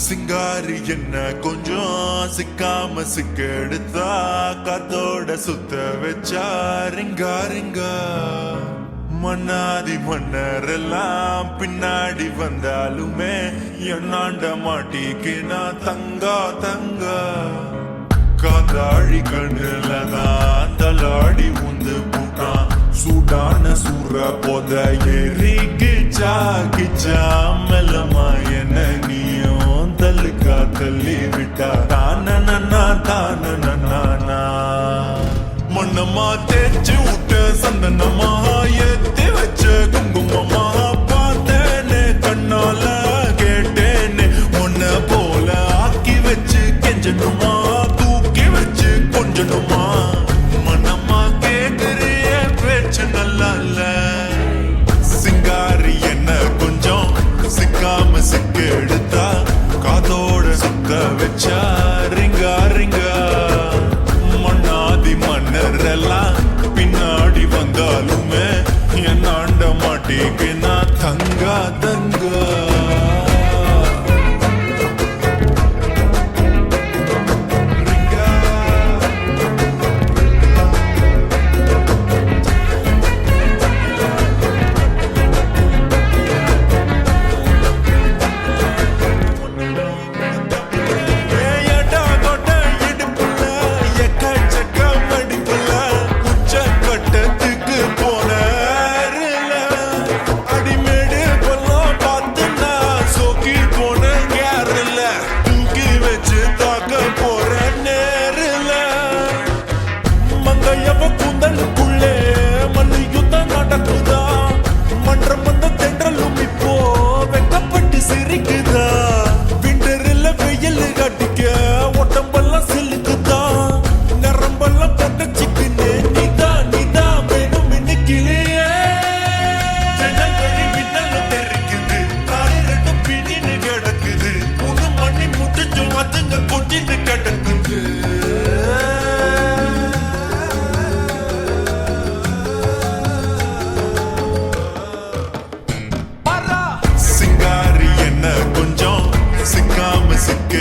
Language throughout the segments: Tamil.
சிங்காரி என்ன கொஞ்சம் சிக்காம சிக்கெடுத்தா காத்தோட சுத்த வச்சா ரிங்கா ரிங்கா மன்னாதி மன்னரெல்லாம் பின்னாடி வந்தாலுமே என்னாண்ட மாட்டிக்கினா தங்கா தங்கா காத்தாழி கண்ணுலதான் தலாடி உந்து பூட்டான் சூடான சூற போத ஏறி கிச்சா கிச்சா மெல்லமா என்ன நீயும் தள்ளுக்கா தள்ளி விட்டா தானனா தானனா மண்ணமா தேய்ச்சி விட்ட சந்தனமா ஏத்தி வச்ச குங்குமமா பார்த்தேனே கண்ணால கேட்டேனே உன்ன போல ஆக்கி வச்சு கெஞ்சணுமா தூக்கி வச்சு கொஞ்சணுமா மனமா கேக்குறிய பேச்சு நல்லா இல்ல சிங்காரி என்ன கொஞ்சம் சிக்காம சிக்க எடுத்தா காதோட சுத்த வச்சா ரிங்கா ரிங்கா மண்ணாதி மன்னரெல்லாம் பின்னாடி வந்தாலுமே என்னாண்ட மாட்டிக்கினா தங்கா தங்கா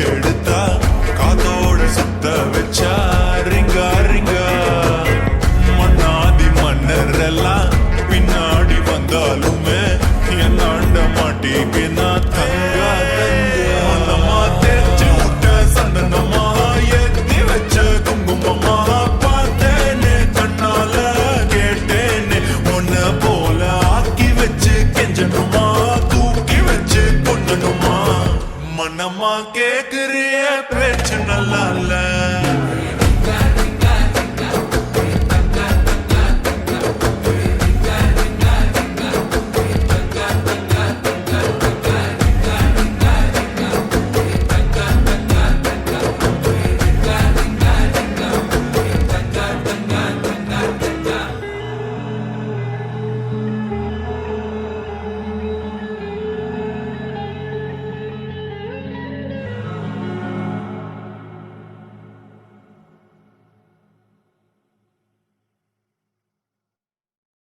எடுத்தா காதோட சுத்த வச்சா ரிங்கா ரிங்கா மண்ணாதி மன்னரெல்லாம் பின்னாடி வந்தாலுமே என்னாண்ட மாட்டிக்கினா தங்கா தங்கா மனமா தேய்ச்சி விட்ட சந்தனமா ஏத்தி வச்ச குங்குமமா பார்த்தேனே கண்ணால கேட்டேனே உன்ன போல ஆக்கி வச்சு கெஞ்சணுமா தூக்கி வச்சு கொஞ்சணுமா மனமா கேக்கு